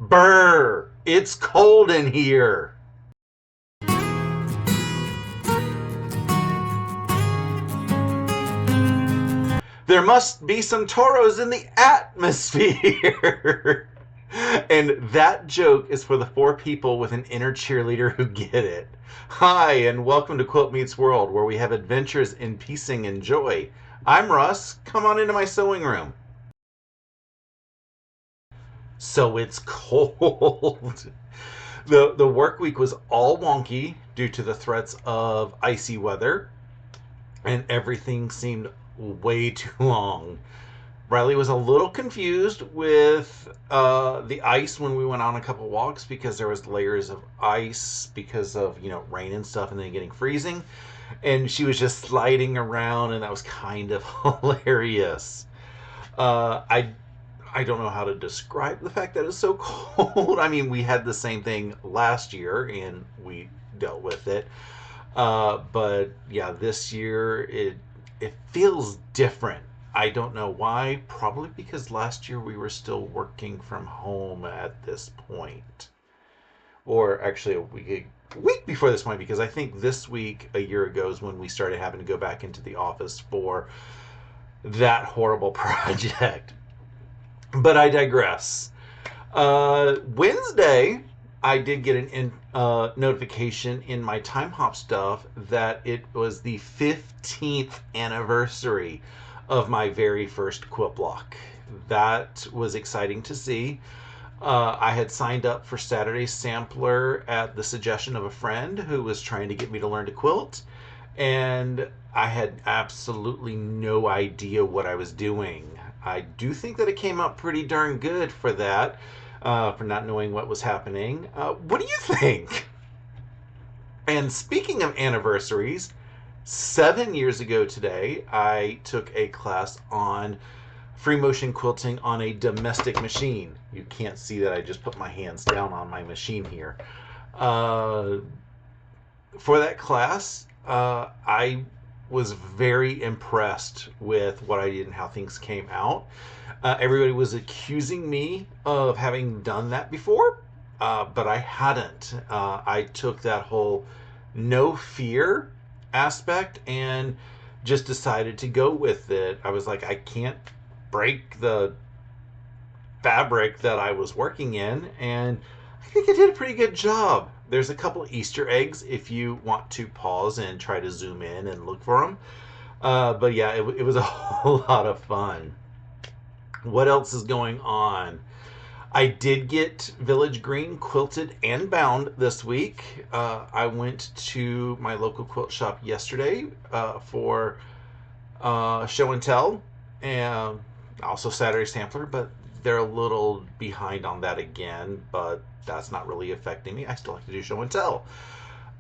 Brr! It's cold in here. There must be some toros in the atmosphere. And that joke is for the four people with an inner cheerleader who get it. Hi, and welcome to Quilt Meets World, where we have adventures in piecing and joy. I'm Russ. Come on into my sewing room. So it's cold. The work week was all wonky due to the threats of icy weather, and everything seemed way too long. Riley was a little confused with the ice when we went on a couple walks because there was layers of ice because of rain and stuff, and then getting freezing, and she was just sliding around, and that was kind of hilarious. I don't know how to describe the fact that it's so cold. I mean, we had the same thing last year and we dealt with it. But yeah, this year it feels different. I don't know why. Probably because last year we were still working from home at this point, or actually a week before this point. Because I think this week a year ago is when we started having to go back into the office for that horrible project. But I digress. Wednesday, I did get an notification in my time hop stuff that it was the 15th anniversary of my very first quilt block. That was exciting to see. I had signed up for Saturday's sampler at the suggestion of a friend who was trying to get me to learn to quilt, and I had absolutely no idea what I was doing. I do think that it came out pretty darn good for that, for not knowing what was happening. What do you think? And speaking of anniversaries, 7 years ago today, I took a class on free motion quilting on a domestic machine. You can't see that I just put my hands down on my machine here. For that class, I was very impressed with what I did and how things came out. Everybody was accusing me of having done that before, but I hadn't. I took that whole no fear aspect and just decided to go with it. I was like, I can't break the fabric that I was working in, and I think I did a pretty good job. There's a couple Easter eggs if you want to pause and try to zoom in and look for them. But yeah, it was a whole lot of fun. What else is going on? I did get Village Green quilted and bound this week. I went to my local quilt shop yesterday for show and tell, and also Saturday sampler, but they're a little behind on that again, but that's not really affecting me. I still like to do show and tell.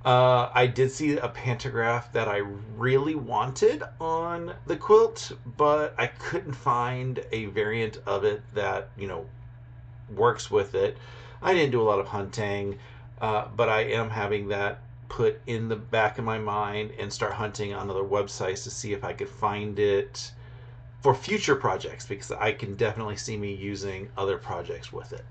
I did see a pantograph that I really wanted on the quilt, but I couldn't find a variant of it that, works with it. I didn't do a lot of hunting, but I am having that put in the back of my mind and start hunting on other websites to see if I could find it for future projects, because I can definitely see me using other projects with it.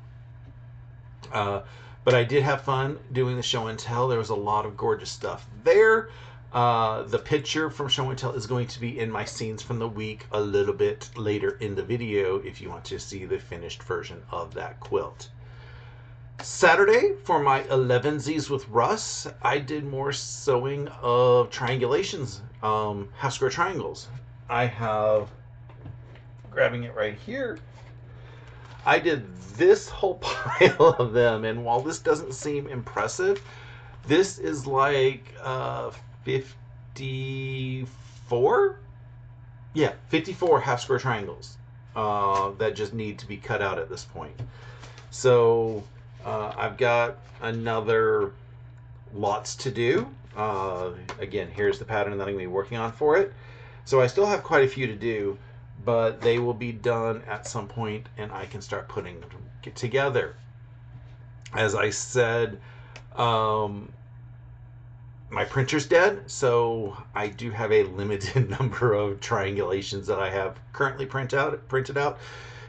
But I did have fun doing the show and tell. There was a lot of gorgeous stuff there. The picture from show and tell is going to be in my scenes from the week a little bit later in the video if you want to see the finished version of that quilt. Saturday, for my 11sies with Russ, I did more sewing of triangulations, half square triangles. I have, grabbing it right here, I did this whole pile of them, and while this doesn't seem impressive, this is like 54? Yeah, 54 half square triangles that just need to be cut out at this point. So I've got another lots to do. Again, here's the pattern that I'm going to be working on for it. So I still have quite a few to do, but they will be done at some point and I can start putting them together. As I said, my printer's dead, so I do have a limited number of triangulations that I have currently printed out.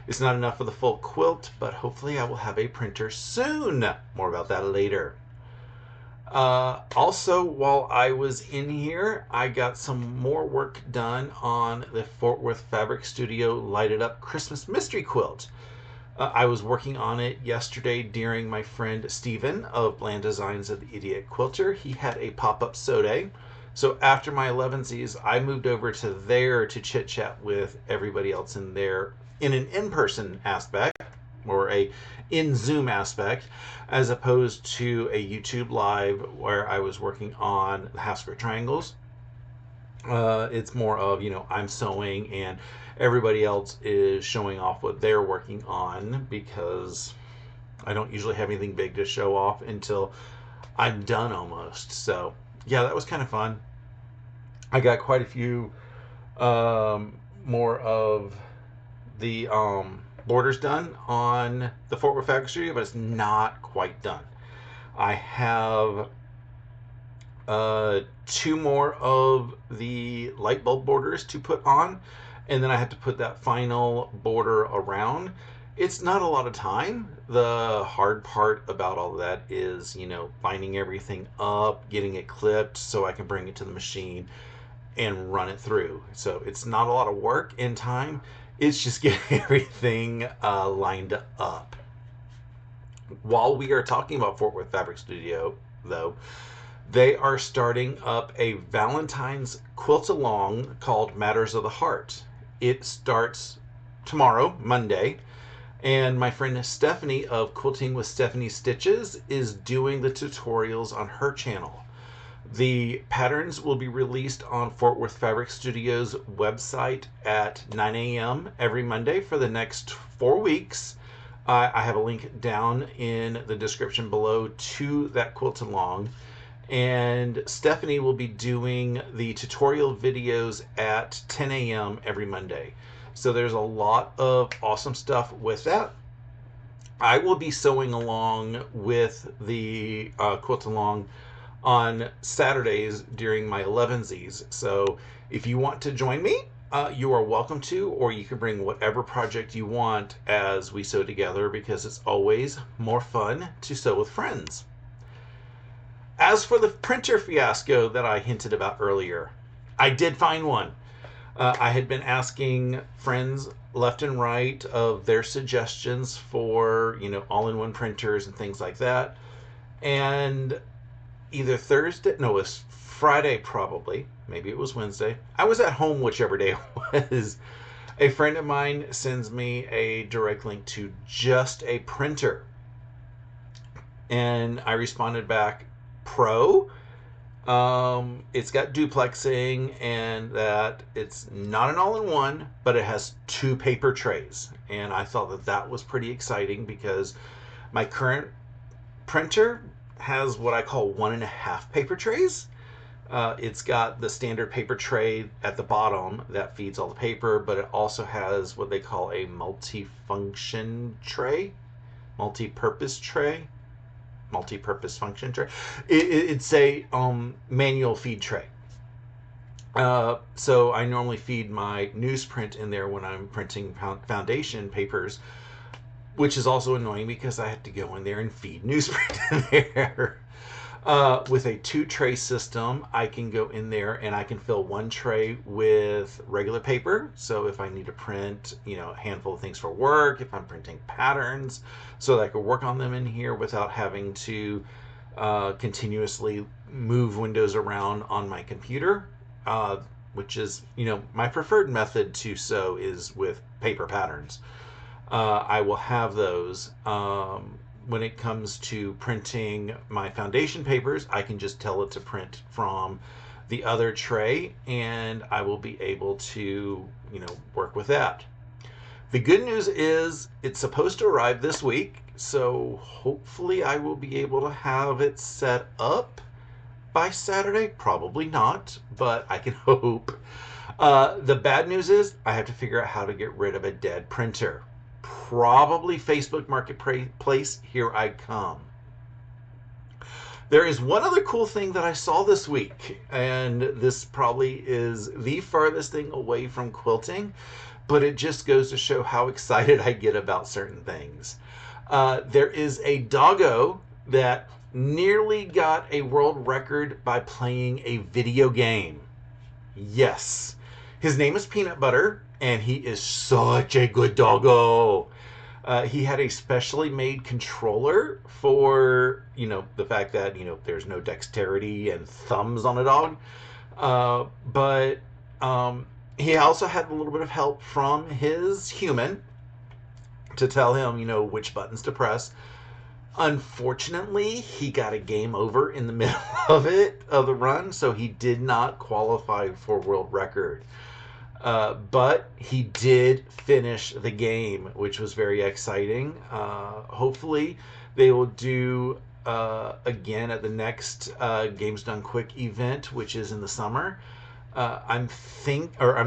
It's not enough for the full quilt, but hopefully I will have a printer soon. More about that later. Also, while I was in here, I got some more work done on the Fort Worth Fabric Studio Lighted Up Christmas Mystery Quilt. I was working on it yesterday during my friend Steven of Bland Designs of the Idiot Quilter. He had a pop-up so day. So after my 11sies, I moved over to there to chit-chat with everybody else in there in an in-person aspect, or a in-Zoom aspect, as opposed to a YouTube live where I was working on the half square triangles. It's more of, I'm sewing and everybody else is showing off what they're working on, because I don't usually have anything big to show off until I'm done almost. So yeah, that was kind of fun. I got quite a few more of the borders done on the Fort Worth Fabric Studio, but it's not quite done. I have two more of the light bulb borders to put on, and then I have to put that final border around. It's not a lot of time. The hard part about all of that is, lining everything up, getting it clipped so I can bring it to the machine and run it through. So it's not a lot of work in time. It's just getting everything lined up. While we are talking about Fort Worth Fabric Studio, though, they are starting up a Valentine's quilt along called Matters of the Heart. It starts tomorrow, Monday, and my friend Stephanie of Quilting with Stephanie Stitches is doing the tutorials on her channel. The patterns will be released on Fort Worth Fabric Studio's website at 9 a.m. every Monday for the next 4 weeks. I have a link down in the description below to that quilt along. And Stephanie will be doing the tutorial videos at 10 a.m. every Monday. So there's a lot of awesome stuff with that. I will be sewing along with the quilt along on Saturdays during my 11sies. So if you want to join me, you are welcome to, or you can bring whatever project you want as we sew together, because it's always more fun to sew with friends. As for the printer fiasco that I hinted about earlier, I did find one. I had been asking friends left and right of their suggestions for, all-in-one printers and things like that. And either Thursday, no, it was Friday probably, maybe it was Wednesday. I was at home whichever day it was. A friend of mine sends me a direct link to just a printer. And I responded back, pro. It's got duplexing and that it's not an all-in-one, but it has 2 paper trays. And I thought that that was pretty exciting, because my current printer has what I call 1.5 paper trays. It's got the standard paper tray at the bottom that feeds all the paper, but it also has what they call a multi-function tray, multi-purpose function tray. It's a manual feed tray. So I normally feed my newsprint in there when I'm printing foundation papers, which is also annoying because I have to go in there and feed newsprint in there. With a 2-tray system, I can go in there and I can fill 1 tray with regular paper. So if I need to print, a handful of things for work, if I'm printing patterns, so that I can work on them in here without having to continuously move windows around on my computer, which is, my preferred method to sew is with paper patterns. I will have those. When it comes to printing my foundation papers, I can just tell it to print from the other tray, and I will be able to, work with that. The good news is it's supposed to arrive this week, so hopefully I will be able to have it set up by Saturday. Probably not, but I can hope. The bad news is I have to figure out how to get rid of a dead printer. Probably Facebook Marketplace, here I come. There is one other cool thing that I saw this week, and this probably is the farthest thing away from quilting, but it just goes to show how excited I get about certain things. There is a doggo that nearly got a world record by playing a video game. Yes. His name is Peanut Butter, and he is such a good doggo. He had a specially made controller for, the fact that, there's no dexterity and thumbs on a dog. But he also had a little bit of help from his human to tell him, which buttons to press. Unfortunately, he got a game over in the middle of the run, so he did not qualify for world record. But he did finish the game, which was very exciting. Hopefully, they will do again at the next Games Done Quick event, which is in the summer. I'm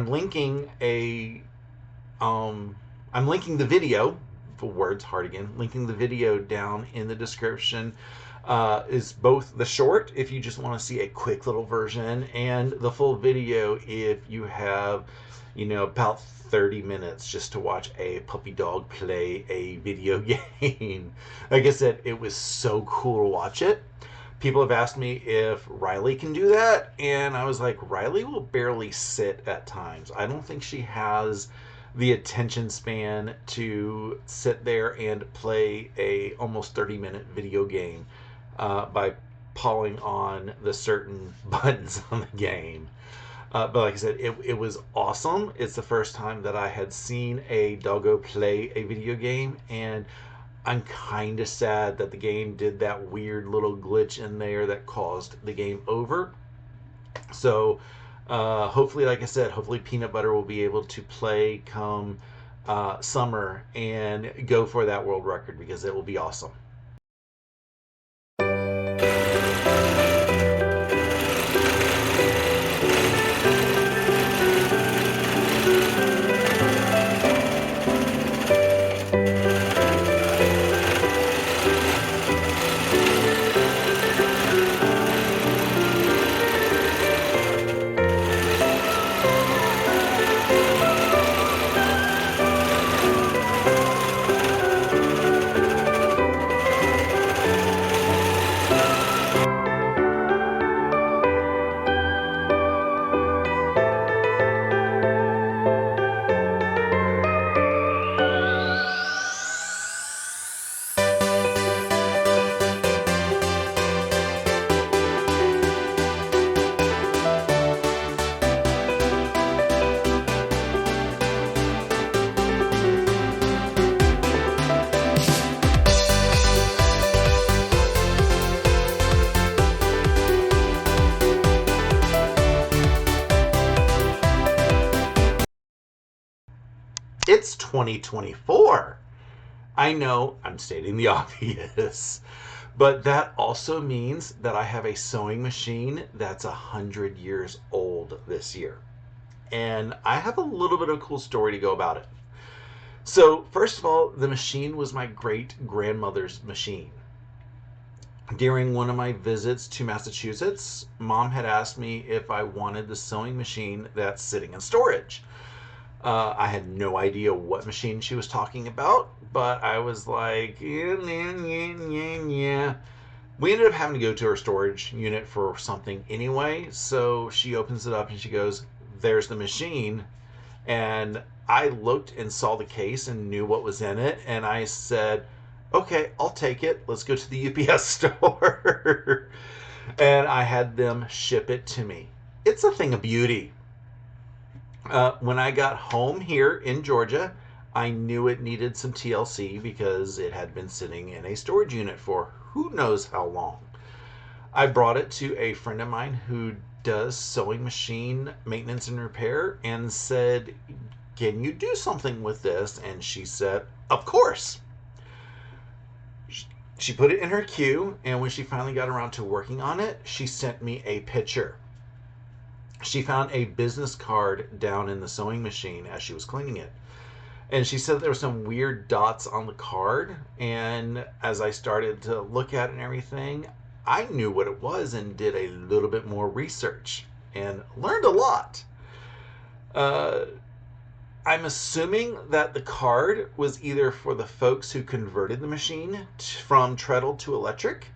linking the video. For words hard again. Linking the video down in the description. Is both the short if you just want to see a quick little version, and the full video if you have about 30 minutes just to watch a puppy dog play a video game. Like I said, it was so cool to watch it. People have asked me if Riley can do that, and I was like, Riley will barely sit at times. I don't think she has the attention span to sit there and play a almost 30-minute video game by pawing on the certain buttons on the game. But like I said, it was awesome. It's the first time that I had seen a doggo play a video game, and I'm kind of sad that the game did that weird little glitch in there that caused the game over. So hopefully, like I said, hopefully Peanut Butter will be able to play come summer and go for that world record, because it will be awesome. It's 2024. I know I'm stating the obvious, but that also means that I have a sewing machine that's 100 years old this year. And I have a little bit of a cool story to go about it. So, first of all, the machine was my great-grandmother's machine. During one of my visits to Massachusetts, Mom had asked me if I wanted the sewing machine that's sitting in storage. I had no idea what machine she was talking about, but I was like, yeah. We ended up having to go to her storage unit for something anyway, so she opens it up and she goes, there's the machine. And I looked and saw the case and knew what was in it, and I said, okay, I'll take it. Let's go to the UPS store. And I had them ship it to me. It's a thing of beauty. When I got home here in Georgia, I knew it needed some TLC because it had been sitting in a storage unit for who knows how long. I brought it to a friend of mine who does sewing machine maintenance and repair and said, can you do something with this? And she said, of course. She put it in her queue, and when she finally got around to working on it, she sent me a picture. She found a business card down in the sewing machine as she was cleaning it. And she said there were some weird dots on the card. And as I started to look at it and everything, I knew what it was and did a little bit more research and learned a lot. I'm assuming that the card was either for the folks who converted the machine from treadle to electric,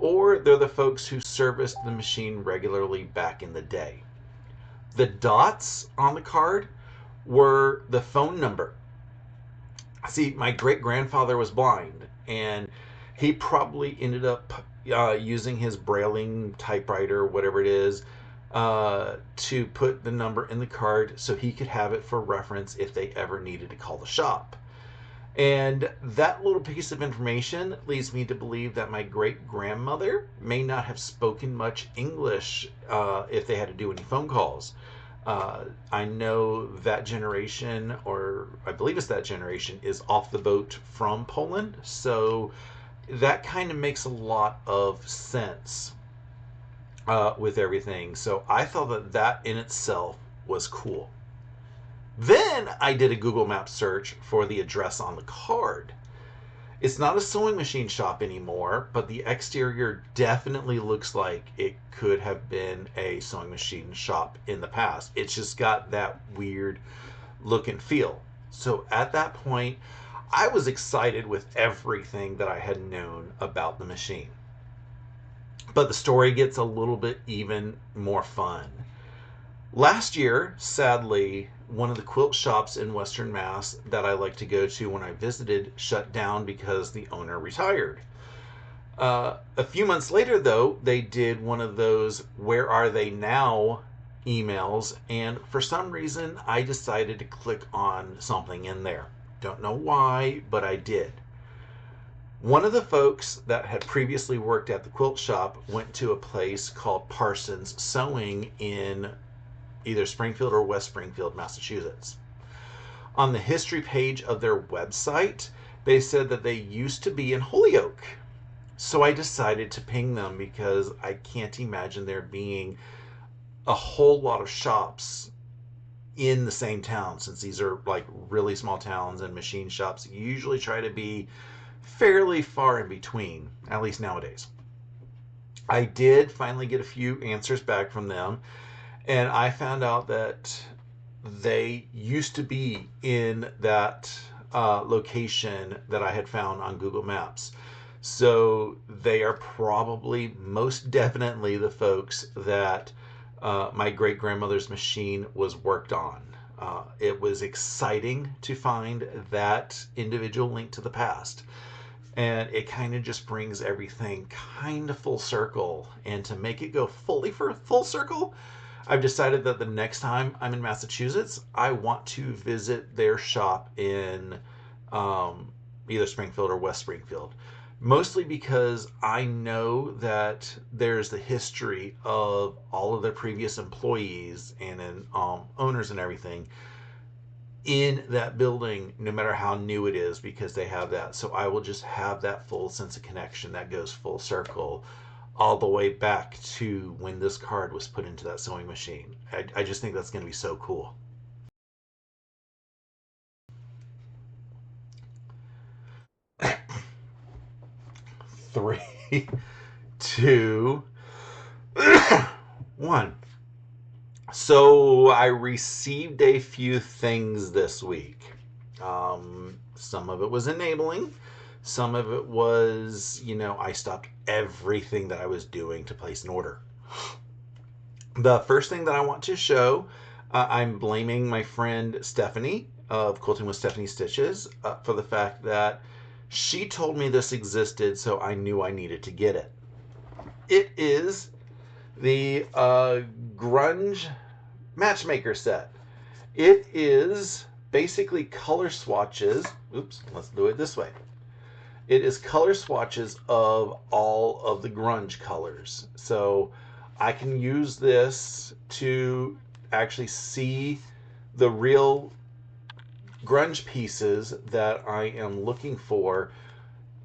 or they're the folks who serviced the machine regularly back in the day. The dots on the card were the phone number. See, my great grandfather was blind, and he probably ended up using his brailing typewriter, whatever it is, to put the number in the card so he could have it for reference if they ever needed to call the shop. And that little piece of information leads me to believe that my great grandmother may not have spoken much English if they had to do any phone calls. I know that generation, or I believe it's that generation, is off the boat from Poland. So that kind of makes a lot of sense with everything. So I thought that that in itself was cool. Then I did a Google Maps search for the address on the card. It's not a sewing machine shop anymore, but the exterior definitely looks like it could have been a sewing machine shop in the past. It's just got that weird look and feel. So at that point, I was excited with everything that I had known about the machine. But the story gets a little bit even more fun. Last year, sadly, one of the quilt shops in Western Mass that I like to go to when I visited shut down because the owner retired. A few months later, though, they did one of those "Where are they now?" emails, and for some reason, I decided to click on something in there. Don't know why, but I did. One of the folks that had previously worked at the quilt shop went to a place called Parsons Sewing in either Springfield or West Springfield, Massachusetts. On the history page of their website, they said that they used to be in Holyoke. So I decided to ping them because I can't imagine there being a whole lot of shops in the same town, since these are like really small towns and machine shops usually try to be fairly far in between, at least nowadays. I did finally get a few answers back from them, and I found out that they used to be in that location that I had found on Google Maps. So they are probably most definitely the folks that my great grandmother's machine was worked on. It was exciting to find that individual link to the past. And it kind of just brings everything kind of full circle. And to make it go fully for full circle, I've decided that the next time I'm in Massachusetts, I want to visit their shop in either Springfield or West Springfield. Mostly because I know that there's the history of all of their previous employees and owners and everything in that building, no matter how new it is, because they have that. So I will just have that full sense of connection that goes full circle all the way back to when this card was put into that sewing machine. I just think that's going to be so cool. Three, two, one. So I received a few things this week. Some of it was enabling. Some of it was, I stopped everything that I was doing to place an order. The first thing that I want to show, I'm blaming my friend Stephanie of Quilting with Stephanie Stitches for the fact that she told me this existed, so I knew I needed to get it. It is the Grunge Matchmaker set. It is basically color swatches. Oops, let's do it this way. It is color swatches of all of the grunge colors. So I can use this to actually see the real grunge pieces that I am looking for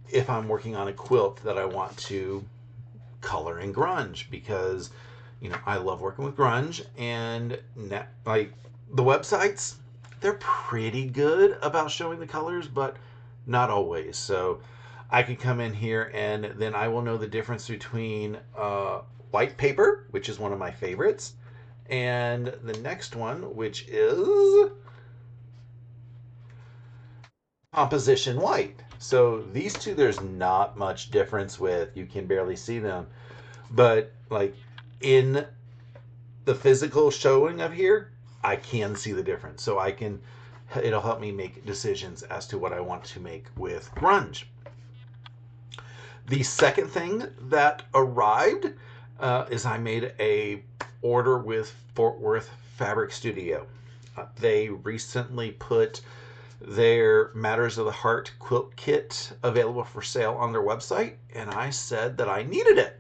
if I'm working on a quilt that I want to color in grunge, because I love working with grunge, and like the websites, they're pretty good about showing the colors, but not always. So I can come in here and then I will know the difference between white paper, which is one of my favorites, and the next one, which is opposition white. So these two, there's not much difference with. You can barely see them. But like in the physical showing of here, I can see the difference. So it'll help me make decisions as to what I want to make with grunge. The second thing that arrived is I made a order with Fort Worth Fabric Studio. They recently put their Matters of the Heart quilt kit available for sale on their website, and I said that I needed it.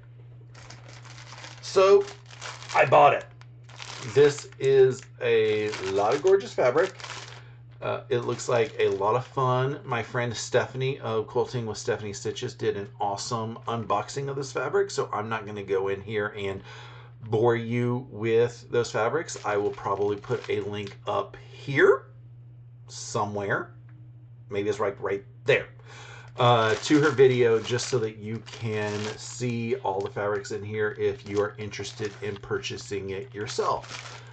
So I bought it. This is a lot of gorgeous fabric. It looks like a lot of fun. My friend Stephanie of Quilting with Stephanie Stitches did an awesome unboxing of this fabric, so I'm not going to go in here and bore you with those fabrics. I will probably put a link up here somewhere. Maybe it's right there. To her video, just so that you can see all the fabrics in here if you are interested in purchasing it yourself.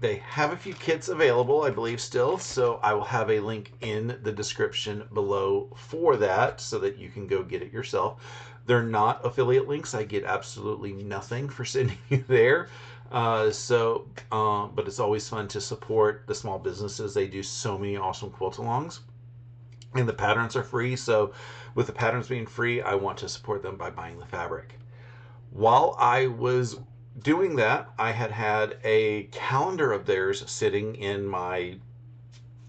They have a few kits available, I believe, still, so I will have a link in the description below for that so that you can go get it yourself. They're not affiliate links. I get absolutely nothing for sending you there. But it's always fun to support the small businesses. They do so many awesome quilt-alongs. And the patterns are free, so with the patterns being free, I want to support them by buying the fabric. While I was doing that, I had a calendar of theirs sitting in my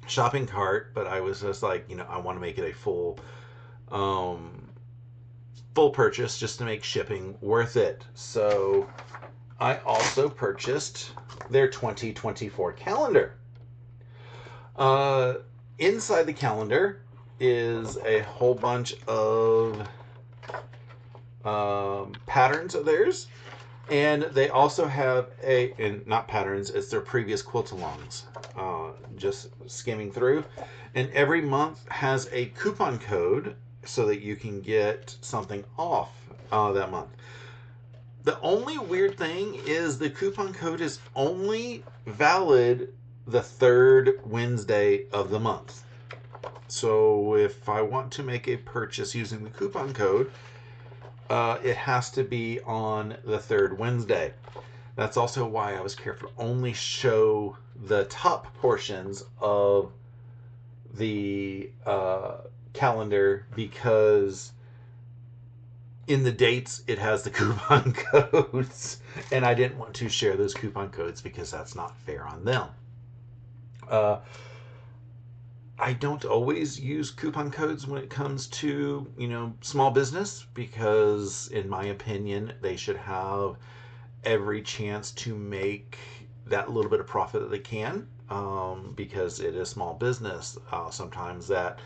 shopping cart, but I was just like, I want to make it a full purchase just to make shipping worth it. So I also purchased their 2024 calendar. Inside the calendar is a whole bunch of patterns of theirs, and they also have not patterns, it's their previous quilt-alongs. Just skimming through, and every month has a coupon code so that you can get something off that month. The only weird thing is the coupon code is only valid the third Wednesday of the month. So if I want to make a purchase using the coupon code, it has to be on the third Wednesday. That's also why I was careful to only show the top portions of the calendar, because in the dates it has the coupon codes, and I didn't want to share those coupon codes because that's not fair on them. I don't always use coupon codes when it comes to, small business, because in my opinion, they should have every chance to make that little bit of profit that they can, because it is small business. Sometimes that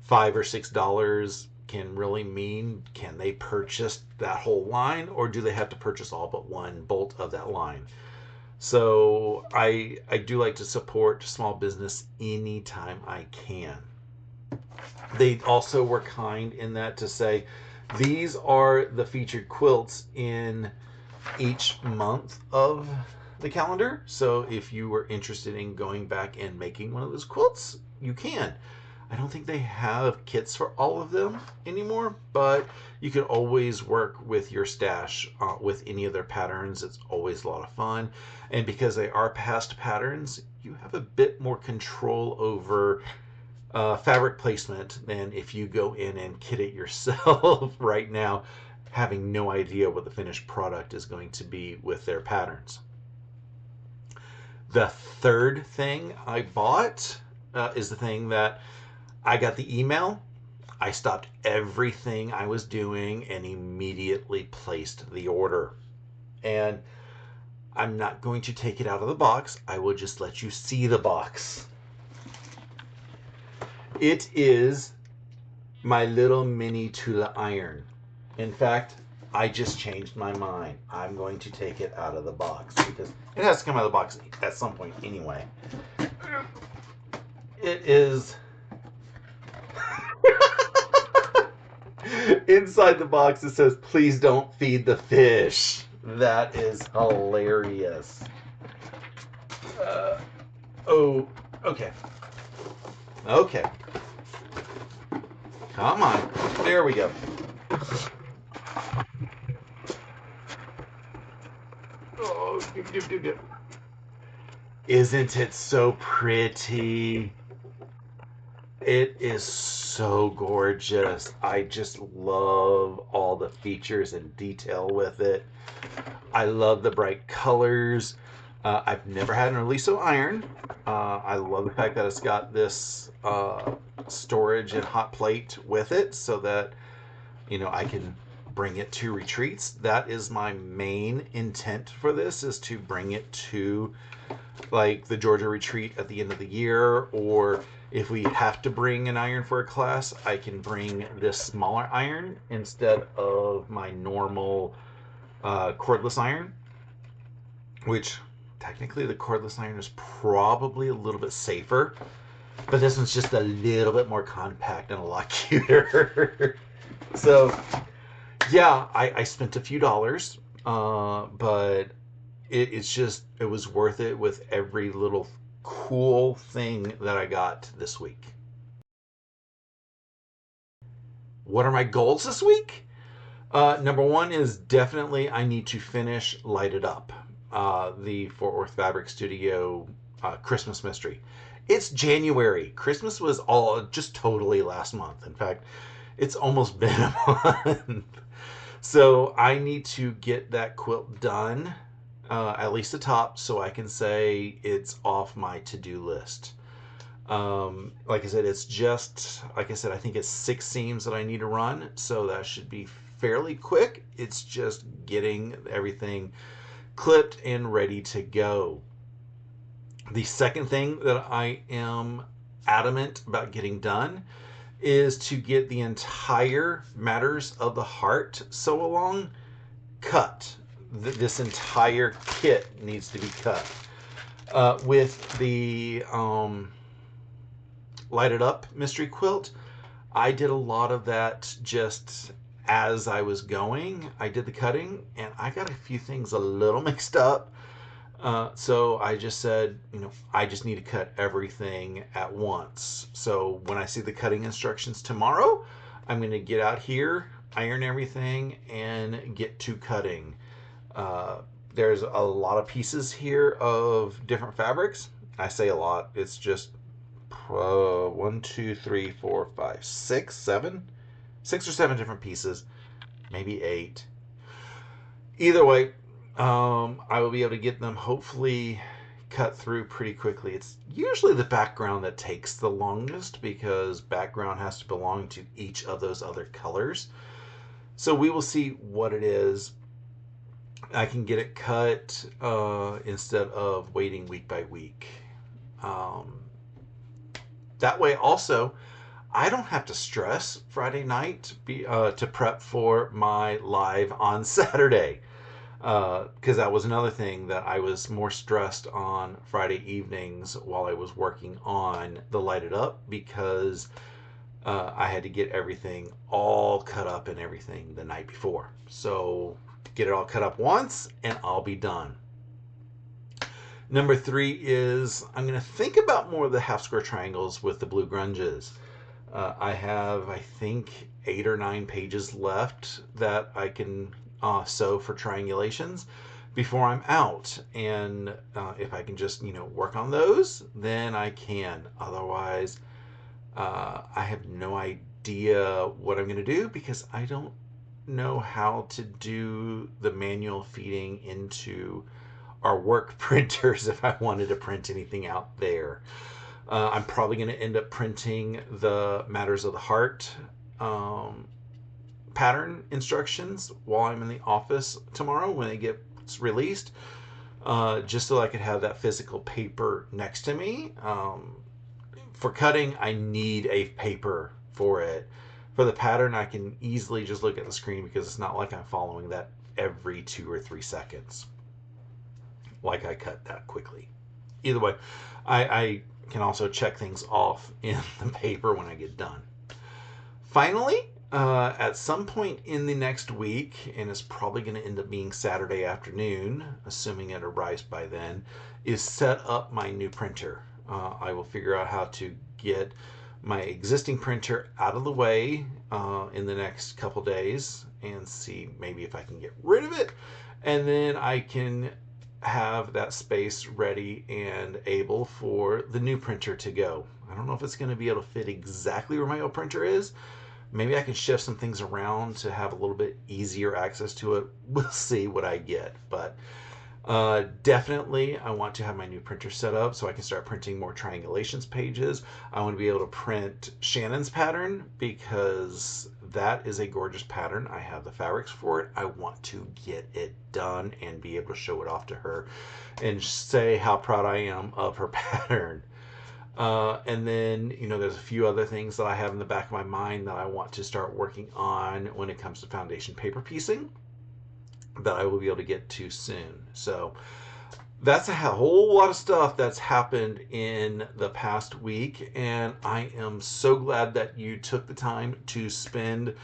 $5 or $6 can really mean, can they purchase that whole line, or do they have to purchase all but one bolt of that line? So I do like to support small business anytime I can. They also were kind in that to say, these are the featured quilts in each month of the calendar. So if you were interested in going back and making one of those quilts, you can. I don't think they have kits for all of them anymore, but you can always work with your stash with any of their patterns. It's always a lot of fun. And because they are past patterns, you have a bit more control over fabric placement than if you go in and kit it yourself right now, having no idea what the finished product is going to be with their patterns. The third thing I bought is the thing that I got the email. I stopped everything I was doing and immediately placed the order. And I'm not going to take it out of the box. I will just let you see the box. It is my little mini Tula iron. In fact, I just changed my mind. I'm going to take it out of the box because it has to come out of the box at some point anyway. It is... Inside the box it says, "Please don't feed the fish." That is hilarious. Okay. Come on. There we go. Oh, isn't it so pretty? It is so gorgeous. I just love all the features and detail with it. I love the bright colors. I've never had an Oliso iron. I love the fact that it's got this storage and hot plate with it so that, I can bring it to retreats. That is my main intent for this, is to bring it to like the Georgia retreat at the end of the year, or if we have to bring an iron for a class, I can bring this smaller iron instead of my normal cordless iron, which technically the cordless iron is probably a little bit safer, but this one's just a little bit more compact and a lot cuter. So yeah, I spent a few dollars, but it was worth it with every little cool thing that I got this week. What are my goals this week? Number one is definitely I need to finish Light It Up, the Fort Worth Fabric Studio Christmas mystery. It's January. Christmas was all just totally last month. In fact, it's almost been a month. So I need to get that quilt done, at least the top, so I can say it's off my to-do list. Like I said, I think it's 6 seams that I need to run, so that should be fairly quick. It's just getting everything clipped and ready to go. The second thing that I am adamant about getting done is to get the entire Matters of the Heart sew along cut. This entire kit needs to be cut. With the Light It Up mystery quilt, I did a lot of that just as I was going. I did the cutting and I got a few things a little mixed up. So I just said, I just need to cut everything at once. So when I see the cutting instructions tomorrow, I'm going to get out here, iron everything, and get to cutting. There's a lot of pieces here of different fabrics. I say a lot. It's just 1, 2, 3, 4, 5, 6, 7, 6 or 7 different pieces, maybe 8. Either way, I will be able to get them hopefully cut through pretty quickly. It's usually the background that takes the longest because background has to belong to each of those other colors. So we will see what it is. I can get it cut instead of waiting week by week. That way also, I don't have to stress Friday night to prep for my live on Saturday. Because that was another thing that I was more stressed on Friday evenings while I was working on the Light It Up, because I had to get everything all cut up and everything the night before. So get it all cut up once and I'll be done. Number 3 is I'm going to think about more of the half square triangles with the blue grunges. I have, I think, 8 or 9 pages left that I can sew for triangulations before I'm out. And if I can just, work on those, then I can. Otherwise, I have no idea what I'm going to do because I don't know how to do the manual feeding into our work printers if I wanted to print anything out there. I'm probably going to end up printing the Matters of the Heart pattern instructions while I'm in the office tomorrow when it gets released, just so I could have that physical paper next to me. For cutting, I need a paper for it. For the pattern, I can easily just look at the screen because it's not like I'm following that every 2 or 3 seconds. Like I cut that quickly. Either way, I can also check things off in the paper when I get done. Finally, at some point in the next week, and it's probably going to end up being Saturday afternoon, assuming it arrives by then, is set up my new printer. I will figure out how to get my existing printer out of the way in the next couple days and see maybe if I can get rid of it. And then I can have that space ready and able for the new printer to go. I don't know if it's going to be able to fit exactly where my old printer is. Maybe I can shift some things around to have a little bit easier access to it. We'll see what I get. But definitely, I want to have my new printer set up so I can start printing more triangulations pages. I want to be able to print Shannon's pattern because that is a gorgeous pattern. I have the fabrics for it. I want to get it done and be able to show it off to her and say how proud I am of her pattern. And then, there's a few other things that I have in the back of my mind that I want to start working on when it comes to foundation paper piecing that I will be able to get to soon. So that's a whole lot of stuff that's happened in the past week, and I am so glad that you took the time to spend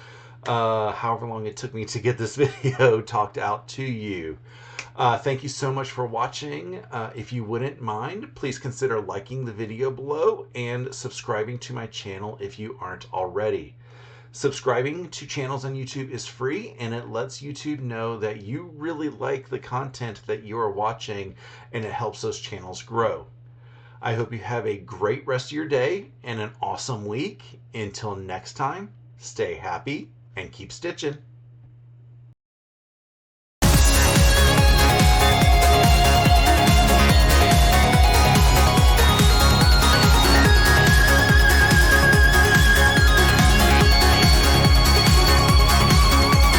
however long it took me to get this video talked out to you. Thank you so much for watching. If you wouldn't mind, please consider liking the video below and subscribing to my channel if you aren't already. Subscribing to channels on YouTube is free, and it lets YouTube know that you really like the content that you are watching, and it helps those channels grow. I hope you have a great rest of your day and an awesome week. Until next time, stay happy and keep stitching.